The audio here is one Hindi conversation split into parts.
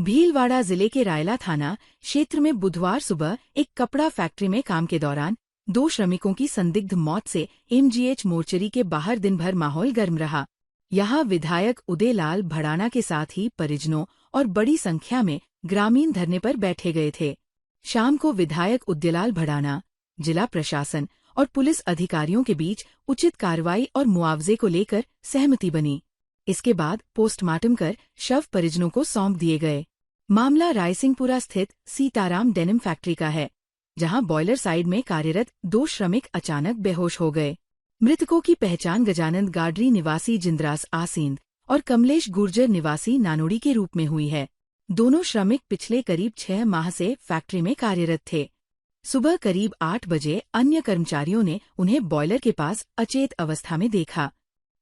भीलवाड़ा जिले के रायला थाना क्षेत्र में बुधवार सुबह एक कपड़ा फैक्ट्री में काम के दौरान 2 श्रमिकों की संदिग्ध मौत से एमजीएच मोर्चरी के बाहर दिन भर माहौल गर्म रहा। यहां विधायक उदयलाल भड़ाना के साथ ही परिजनों और बड़ी संख्या में ग्रामीण धरने पर बैठे गए थे। शाम को विधायक उदयलाल भड़ाना, जिला प्रशासन और पुलिस अधिकारियों के बीच उचित कार्रवाई और मुआवजे को लेकर सहमति बनी। इसके बाद पोस्टमार्टम कर शव परिजनों को सौंप दिए गए। मामला रायसिंहपुरा स्थित सीताराम डेनिम फैक्ट्री का है, जहां बॉयलर साइड में कार्यरत 2 श्रमिक अचानक बेहोश हो गए। मृतकों की पहचान गजानंद गाडरी निवासी जिंद्रास आसींद और कमलेश गुर्जर निवासी नानोड़ी के रूप में हुई है। दोनों श्रमिक पिछले करीब 6 माह से फैक्ट्री में कार्यरत थे। सुबह करीब 8 बजे अन्य कर्मचारियों ने उन्हें बॉयलर के पास अचेत अवस्था में देखा।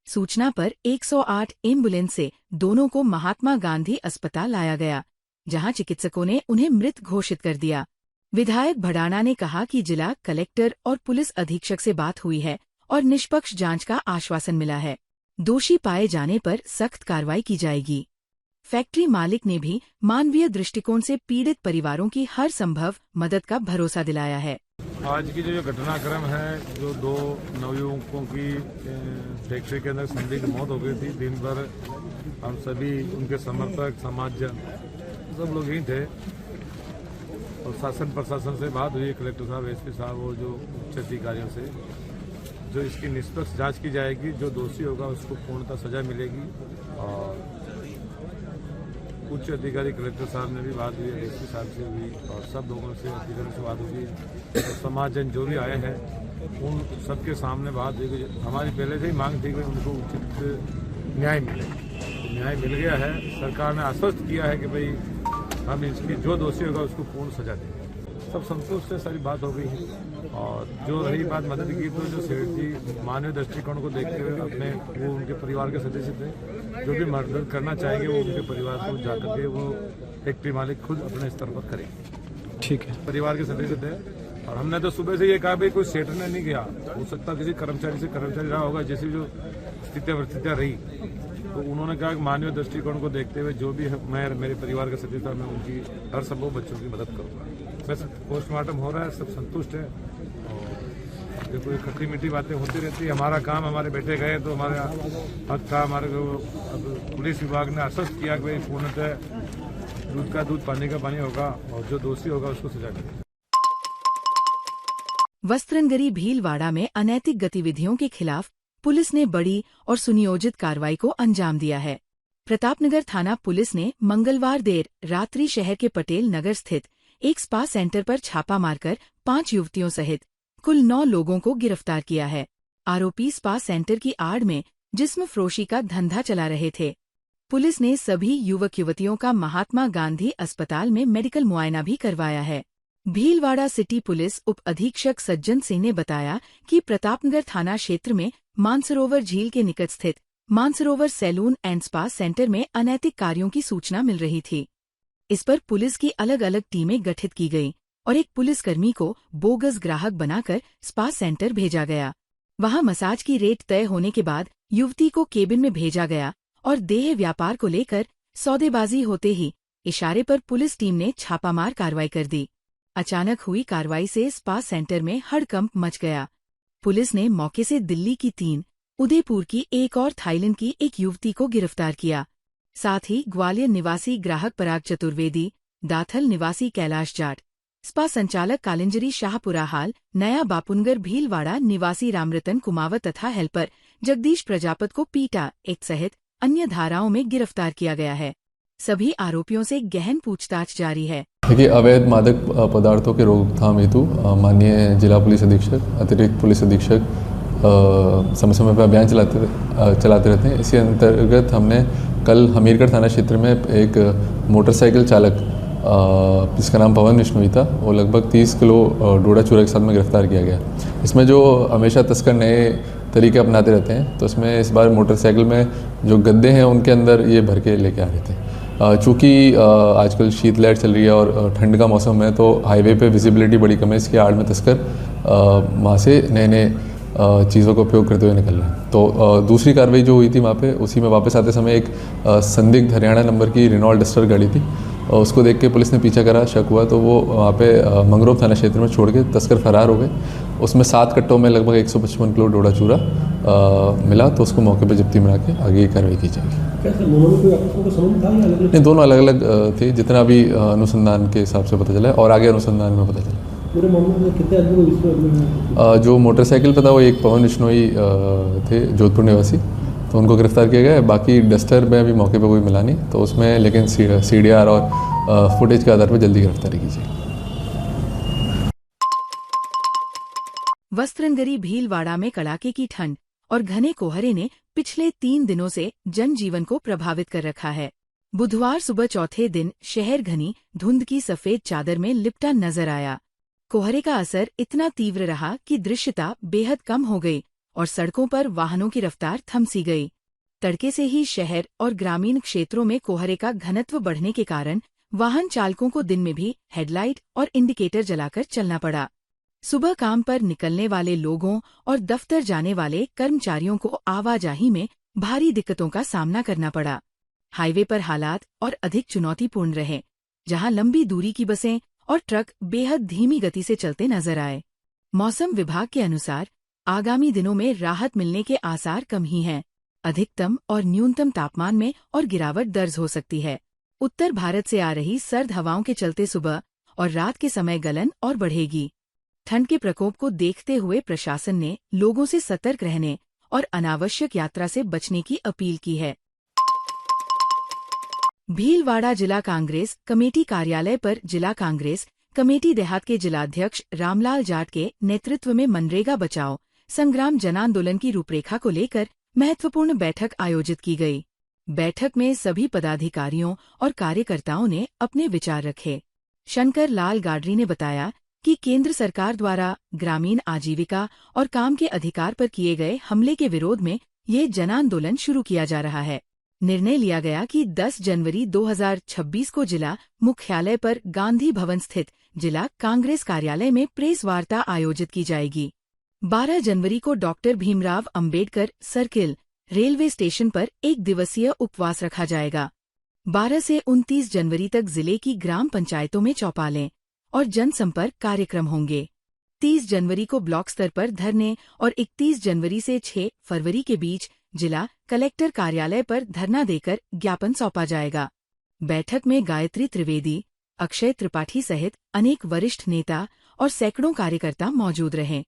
सूचना पर 108 एम्बुलेंस से दोनों को महात्मा गांधी अस्पताल लाया गया, जहां चिकित्सकों ने उन्हें मृत घोषित कर दिया। विधायक भड़ाना ने कहा कि जिला कलेक्टर और पुलिस अधीक्षक से बात हुई है और निष्पक्ष जांच का आश्वासन मिला है। दोषी पाए जाने पर सख्त कार्रवाई की जाएगी। फैक्ट्री मालिक ने भी मानवीय दृष्टिकोण से पीड़ित परिवारों की हर संभव मदद का भरोसा दिलाया है। आज की जो घटनाक्रम है, जो 2 नवयुवकों की फैक्ट्री के अंदर संदिग्ध मौत हो गई थी। दिन भर हम सभी उनके समर्थक, समाजजन सब लोग ही थे और शासन प्रशासन से बात हुई, कलेक्टर साहब, एसपी साहब और जो उच्च अधिकारियों से, जो इसकी निष्पक्ष जांच की जाएगी। जो दोषी होगा उसको पूर्णतः सजा मिलेगी। और उच्च अधिकारी कलेक्टर साहब ने भी बात हुई, एसपी साहब से हुई और सब लोगों से, अधिकारियों से बात हुई। तो समाजजन जो भी आए हैं उन सबके सामने बात हुई कि हमारी पहले से ही मांग थी कि उनको उचित न्याय मिले। न्याय मिल गया है। सरकार ने आश्वस्त किया है कि भाई हम इसकी जो दोषी होगा उसको पूर्ण सजा देंगे। सब संतोष से सारी बात हो गई है। और जो रही बात मदद की, तो जो सेठ जी मानवीय दृष्टिकोण को देखते हुए अपने, वो उनके परिवार के सदस्य थे, जो भी मदद करना चाहेंगे वो उनके परिवार को जाकर के वो फैक्ट्री मालिक खुद अपने स्तर पर करेंगे। ठीक है। परिवार के सदस्य थे और हमने तो सुबह से ये कहा भाई कोई सेठ ने नहीं किया, हो सकता किसी कर्मचारी से कर्मचारी रहा होगा, जैसी जो स्थितियाँ रही। तो उन्होंने कहा कि मानवीय दृष्टिकोण को देखते हुए जो भी मैं, मेरे परिवार का सदस्य था, मैं उनकी हर संभव बच्चों की मदद करूँगा। वैसे पोस्टमार्टम हो रहा है, सब संतुष्ट है। और जो कोई खट्टी मीठी बातें होती रहती है, हमारा काम, हमारे बेटे गए तो हमारा हक था। हमारे को अब पुलिस विभाग ने आश्वस्त किया कि भाई पूर्णतः दूध का दूध, पानी का पानी होगा और जो दोषी होगा उसको सजा मिलेगी। वस्त्रनगरी भीलवाड़ा में अनैतिक गतिविधियों के खिलाफ पुलिस ने बड़ी और सुनियोजित कार्रवाई को अंजाम दिया है। प्रतापनगर थाना पुलिस ने मंगलवार देर रात्रि शहर के पटेल नगर स्थित एक स्पा सेंटर पर छापा मारकर 5 युवतियों सहित कुल 9 लोगों को गिरफ्तार किया है। आरोपी स्पा सेंटर की आड़ में जिस्म फरोशी का धंधा चला रहे थे। पुलिस ने सभी युवक युवतियों का महात्मा गांधी अस्पताल में मेडिकल मुआयना भी करवाया है। भीलवाड़ा सिटी पुलिस उप अधीक्षक सज्जन सिंह ने बताया कि प्रतापनगर थाना क्षेत्र में मानसरोवर झील के निकट स्थित Mansarovar salon and spa centre में अनैतिक कार्यों की सूचना मिल रही थी। इस पर पुलिस की अलग अलग टीमें गठित की गई और एक पुलिसकर्मी को बोगस ग्राहक बनाकर स्पा सेंटर भेजा गया। वहां मसाज की रेट तय होने के बाद युवती को केबिन में भेजा गया और देह व्यापार को लेकर सौदेबाजी होते ही इशारे पर पुलिस टीम ने छापामार कार्रवाई कर दी। अचानक हुई कार्रवाई से स्पा सेंटर में हड़कंप मच गया। पुलिस ने मौके से दिल्ली की 3, उदयपुर की 1 और थाईलैंड की 1 युवती को गिरफ्तार किया। साथ ही ग्वालियर निवासी ग्राहक पराग चतुर्वेदी, दाथल निवासी कैलाश जाट, स्पा संचालक कालिंजरी शाहपुरा हाल, नया बापुनगर भीलवाड़ा निवासी रामरतन कुमावत तथा हेल्पर जगदीश प्रजापत को पीटा एक्ट सहित अन्य धाराओं में गिरफ्तार किया गया है। सभी आरोपियों से गहन पूछताछ जारी है। देखिए, अवैध मादक पदार्थों के रोकथाम हेतु माननीय जिला पुलिस अधीक्षक, अतिरिक्त पुलिस अधीक्षक समय समय पर अभियान चलाते रहते हैं। इसी अंतर्गत हमने कल हमीरगढ़ थाना क्षेत्र में एक मोटरसाइकिल चालक जिसका नाम पवन विश्नोई था, वो लगभग 30 किलो डोडा चूरा के साथ में गिरफ्तार किया गया। इसमें जो हमेशा तस्कर नए तरीके अपनाते रहते हैं, तो इसमें इस बार मोटरसाइकिल में जो गद्दे हैं उनके अंदर ये भर के लेके आ रहे थे। चूँकि आजकल शीतलहर चल रही है और ठंड का मौसम है, तो हाईवे पे विजिबिलिटी बड़ी कम है। इसकी आड़ में तस्कर वहाँ से नए चीज़ों का उपयोग करते हुए निकल रहे हैं। तो दूसरी कार्रवाई जो हुई थी वहाँ पे, उसी में वापस आते समय एक संदिग्ध हरियाणा नंबर की रेनॉल्ट डस्टर गाड़ी थी, और उसको देख के पुलिस ने पीछा करा, शक हुआ तो वो वहाँ पे मंगरोब थाना क्षेत्र में छोड़ के तस्कर फरार हो गए। उसमें 7 कट्टों में लगभग 155 किलो डोडा चूरा मिला, तो उसको मौके पर जब्ती में के आगे की कार्रवाई की जाएगी। नहीं, दोनों अलग अलग थे, जितना भी अनुसंधान के हिसाब से पता चला है और आगे अनुसंधान में पता चला। पूरे मामले में कितने आदमी जो मोटरसाइकिल पे था वो एक पवन बिश्नोई थे, जोधपुर निवासी, तो उनको गिरफ्तार किया गया है। बाकी डस्टर में अभी मौके पे कोई मिला नहीं, तो उसमें लेकिन CDR और फुटेज के आधार पर जल्दी गिरफ्तारी की जाएगी। वस्त्रनगरी भीलवाड़ा में कड़ाके की ठंड और घने कोहरे ने पिछले 3 दिनों से जनजीवन को प्रभावित कर रखा है। बुधवार सुबह चौथे दिन शहर घनी धुंध की सफेद चादर में लिपटा नजर आया। कोहरे का असर इतना तीव्र रहा कि दृश्यता बेहद कम हो गई और सड़कों पर वाहनों की रफ्तार थम सी गई। तड़के से ही शहर और ग्रामीण क्षेत्रों में कोहरे का घनत्व बढ़ने के कारण वाहन चालकों को दिन में भी हेडलाइट और इंडिकेटर जलाकर चलना पड़ा। सुबह काम पर निकलने वाले लोगों और दफ्तर जाने वाले कर्मचारियों को आवाजाही में भारी दिक्कतों का सामना करना पड़ा। हाईवे पर हालात और अधिक चुनौतीपूर्ण रहे, जहां लंबी दूरी की बसें और ट्रक बेहद धीमी गति से चलते नजर आए। मौसम विभाग के अनुसार आगामी दिनों में राहत मिलने के आसार कम ही हैं। अधिकतम और न्यूनतम तापमान में और गिरावट दर्ज हो सकती है। उत्तर भारत से आ रही सर्द हवाओं के चलते सुबह और रात के समय गलन और बढ़ेगी। ठंड के प्रकोप को देखते हुए प्रशासन ने लोगों से सतर्क रहने और अनावश्यक यात्रा से बचने की अपील की है। भीलवाड़ा जिला कांग्रेस कमेटी कार्यालय पर जिला कांग्रेस कमेटी देहात के जिलाध्यक्ष रामलाल जाट के नेतृत्व में मनरेगा बचाओ संग्राम जनांदोलन की रूपरेखा को लेकर महत्वपूर्ण बैठक आयोजित की गई। बैठक में सभी पदाधिकारियों और कार्यकर्ताओं ने अपने विचार रखे। शंकर लाल गाडरी ने बताया कि केंद्र सरकार द्वारा ग्रामीण आजीविका और काम के अधिकार पर किए गए हमले के विरोध में ये जनांदोलन शुरू किया जा रहा है। निर्णय लिया गया कि 10 जनवरी 2026 को जिला मुख्यालय पर गांधी भवन स्थित जिला कांग्रेस कार्यालय में प्रेस वार्ता आयोजित की जाएगी। 12 जनवरी को doctor Bhimrao Ambedkar circle railway station पर 1 दिवसीय उपवास रखा जाएगा। 12 से 29 जनवरी तक जिले की ग्राम पंचायतों में चौपालें और जनसंपर्क कार्यक्रम होंगे। 30 जनवरी को ब्लॉक स्तर पर धरने और 31 जनवरी से 6 फरवरी के बीच जिला कलेक्टर कार्यालय पर धरना देकर ज्ञापन सौंपा जाएगा। बैठक में गायत्री त्रिवेदी, अक्षय त्रिपाठी सहित अनेक वरिष्ठ नेता और सैकड़ों कार्यकर्ता मौजूद रहे।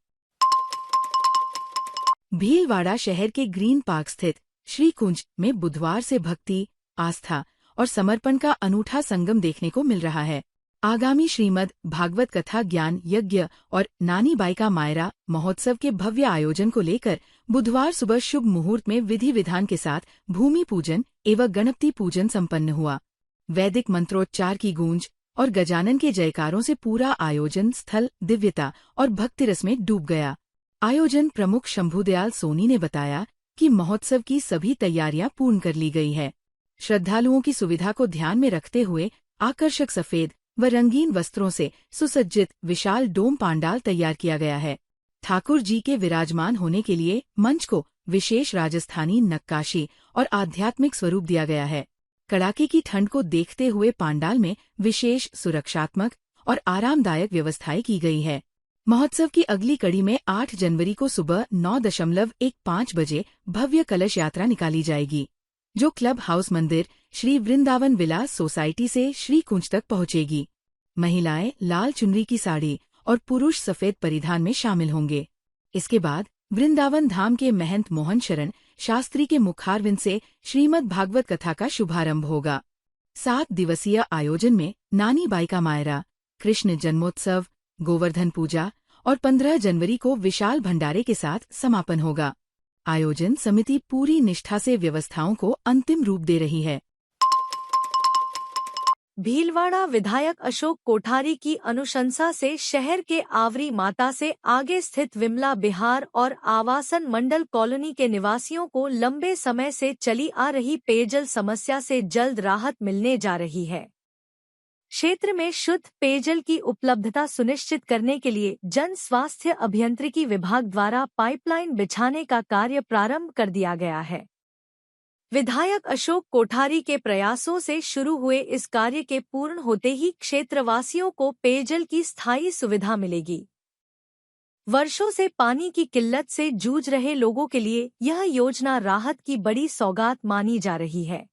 भीलवाड़ा शहर के ग्रीन पार्क स्थित श्री कुंज में बुधवार से भक्ति, आस्था और समर्पण का अनूठा संगम देखने को मिल रहा है। आगामी श्रीमद् भागवत कथा ज्ञान यज्ञ और नानी बाई का मायरा महोत्सव के भव्य आयोजन को लेकर बुधवार सुबह शुभ मुहूर्त में विधि विधान के साथ भूमि पूजन एवं गणपति पूजन संपन्न हुआ। वैदिक मंत्रोच्चार की गूंज और गजानन के जयकारों से पूरा आयोजन स्थल दिव्यता और भक्तिरस में डूब गया। आयोजन प्रमुख शंभुदयाल सोनी ने बताया कि महोत्सव की सभी तैयारियां पूर्ण कर ली गई है। श्रद्धालुओं की सुविधा को ध्यान में रखते हुए आकर्षक सफेद व रंगीन वस्त्रों से सुसज्जित विशाल डोम पांडाल तैयार किया गया है। ठाकुर जी के विराजमान होने के लिए मंच को विशेष राजस्थानी नक्काशी और आध्यात्मिक स्वरूप दिया गया है। कड़ाके की ठंड को देखते हुए पांडाल में विशेष सुरक्षात्मक और आरामदायक व्यवस्थाएं की गई है। महोत्सव की अगली कड़ी में 8 जनवरी को सुबह 9:15 बजे भव्य कलश यात्रा निकाली जाएगी, जो क्लब हाउस मंदिर श्री वृंदावन विलास सोसाइटी से श्री कुंज तक पहुंचेगी। महिलाएं लाल चुनरी की साड़ी और पुरुष सफेद परिधान में शामिल होंगे। इसके बाद वृंदावन धाम के महंत मोहन शरण शास्त्री के मुखारविंद से श्रीमद् भागवत कथा का शुभारंभ होगा। 7 दिवसीय आयोजन में नानी बाई का मायरा, कृष्ण जन्मोत्सव, गोवर्धन पूजा और 15 जनवरी को विशाल भंडारे के साथ समापन होगा। आयोजन समिति पूरी निष्ठा से व्यवस्थाओं को अंतिम रूप दे रही है। भीलवाड़ा विधायक अशोक कोठारी की अनुशंसा से शहर के आवरी माता से आगे स्थित विमला बिहार और आवासन मंडल कॉलोनी के निवासियों को लंबे समय से चली आ रही पेयजल समस्या से जल्द राहत मिलने जा रही है। क्षेत्र में शुद्ध पेयजल की उपलब्धता सुनिश्चित करने के लिए जन स्वास्थ्य अभियंत्रिकी विभाग द्वारा पाइपलाइन बिछाने का कार्य प्रारंभ कर दिया गया है। विधायक अशोक कोठारी के प्रयासों से शुरू हुए इस कार्य के पूर्ण होते ही क्षेत्रवासियों को पेयजल की स्थायी सुविधा मिलेगी। वर्षों से पानी की किल्लत से जूझ रहे लोगों के लिए यह योजना राहत की बड़ी सौगात मानी जा रही है।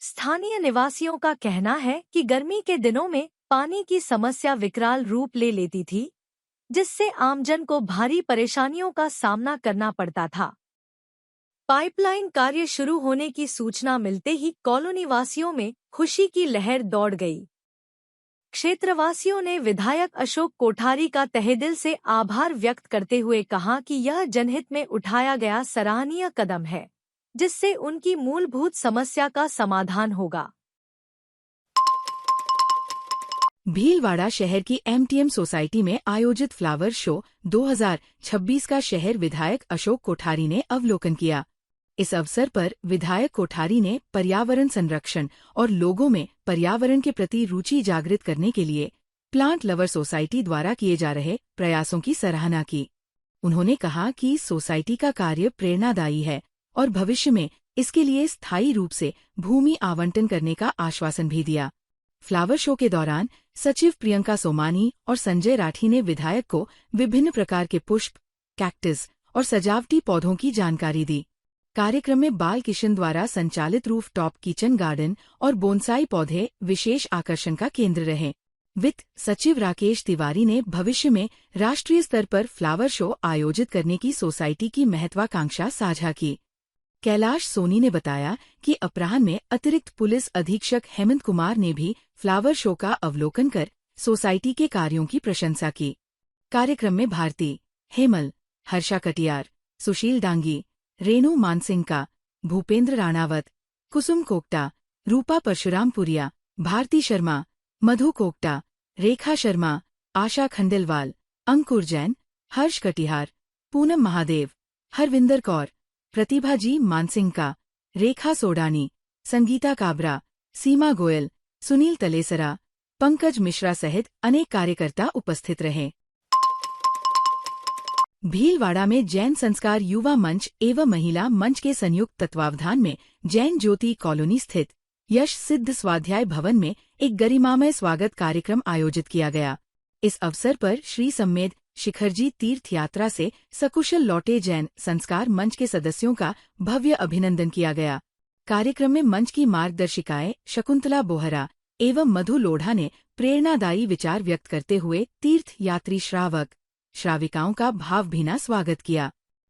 स्थानीय निवासियों का कहना है कि गर्मी के दिनों में पानी की समस्या विकराल रूप ले लेती थी, जिससे आमजन को भारी परेशानियों का सामना करना पड़ता था। पाइपलाइन कार्य शुरू होने की सूचना मिलते ही कॉलोनी वासियों में खुशी की लहर दौड़ गई। क्षेत्रवासियों ने विधायक अशोक कोठारी का तहेदिल से आभार व्यक्त करते हुए कहा कि यह जनहित में उठाया गया सराहनीय कदम है, जिससे उनकी मूलभूत समस्या का समाधान होगा। भीलवाड़ा शहर की एमटीएम सोसाइटी में आयोजित फ्लावर शो 2026 का शहर विधायक अशोक कोठारी ने अवलोकन किया। इस अवसर पर विधायक कोठारी ने पर्यावरण संरक्षण और लोगों में पर्यावरण के प्रति रुचि जागृत करने के लिए प्लांट लवर सोसाइटी द्वारा किए जा रहे प्रयासों की सराहना की। उन्होंने कहा कि सोसाइटी का कार्य प्रेरणादायी है और भविष्य में इसके लिए स्थायी रूप से भूमि आवंटन करने का आश्वासन भी दिया। फ्लावर शो के दौरान सचिव प्रियंका सोमानी और संजय राठी ने विधायक को विभिन्न प्रकार के पुष्प, कैक्टस और सजावटी पौधों की जानकारी दी। कार्यक्रम में बाल किशन द्वारा संचालित रूफ टॉप किचन गार्डन और बोनसाई पौधे विशेष आकर्षण का केंद्र रहे। वित्त सचिव राकेश तिवारी ने भविष्य में राष्ट्रीय स्तर पर फ्लावर शो आयोजित करने की सोसाइटी की महत्वाकांक्षा साझा की। कैलाश सोनी ने बताया कि अपराह्न में अतिरिक्त पुलिस अधीक्षक हेमंत कुमार ने भी फ्लावर शो का अवलोकन कर सोसाइटी के कार्यों की प्रशंसा की। कार्यक्रम में भारती, हेमल, हर्षा कटियार, सुशील डांगी, रेणु मानसिंह, भूपेंद्र राणावत, कुसुम कोकटा, रूपा परशुरामपुरिया, भारती शर्मा, मधु कोकटा, रेखा शर्मा, आशा खंडेलवाल, अंकुर जैन, हर्ष कटिहार, पूनम महादेव, हरविंदर कौर, प्रतिभा जी मानसिंह, रेखा सोडानी, संगीता काबरा, सीमा गोयल, सुनील तलेसरा, पंकज मिश्रा सहित अनेक कार्यकर्ता उपस्थित रहे। भीलवाड़ा में जैन संस्कार युवा मंच एवं महिला मंच के संयुक्त तत्वावधान में जैन ज्योति कॉलोनी स्थित यश सिद्ध स्वाध्याय भवन में एक गरिमामय स्वागत कार्यक्रम आयोजित किया गया। इस अवसर पर श्री सम्मेद शिखरजी तीर्थ यात्रा से सकुशल लौटे जैन संस्कार मंच के सदस्यों का भव्य अभिनंदन किया गया। कार्यक्रम में मंच की मार्गदर्शिकाएं शकुंतला बोहरा एवं मधु लोढ़ा ने प्रेरणादायी विचार व्यक्त करते हुए तीर्थ यात्री श्रावक श्राविकाओं का भावभीना स्वागत किया।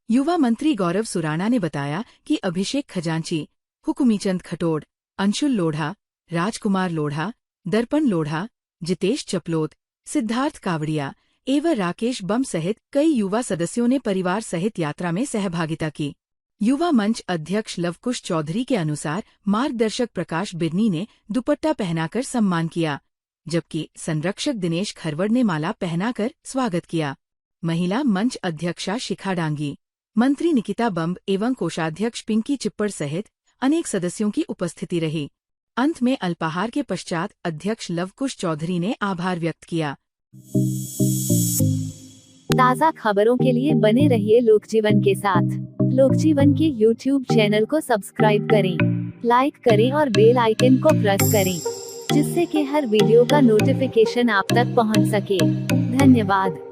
युवा मंत्री गौरव सुराणा ने बताया कि अभिषेक खजांची, हुकुमीचंद खटोड़, अंशुल लोढ़ा, राजकुमार लोढ़ा, दर्पण लोढ़ा, जितेश चपलोत, सिद्धार्थ कावड़िया एवं राकेश बम सहित कई युवा सदस्यों ने परिवार सहित यात्रा में सहभागिता की। युवा मंच अध्यक्ष लवकुश चौधरी के अनुसार मार्गदर्शक प्रकाश बिरनी ने दुपट्टा पहनाकर सम्मान किया, जबकि संरक्षक दिनेश खरवड़ ने माला पहनाकर स्वागत किया। महिला मंच अध्यक्षा शिखा डांगी, मंत्री निकिता बम्ब एवं कोषाध्यक्ष पिंकी चिप्पड़ सहित अनेक सदस्यों की उपस्थिति रही। अंत में अल्पाहार के पश्चात अध्यक्ष लवकुश चौधरी ने आभार व्यक्त किया। ताज़ा खबरों के लिए बने रहिए लोकजीवन के साथ। लोकजीवन के YouTube चैनल को सब्सक्राइब करें, लाइक करें और बेल आइकन को प्रेस करें, जिससे कि हर वीडियो का नोटिफिकेशन आप तक पहुंच सके। धन्यवाद।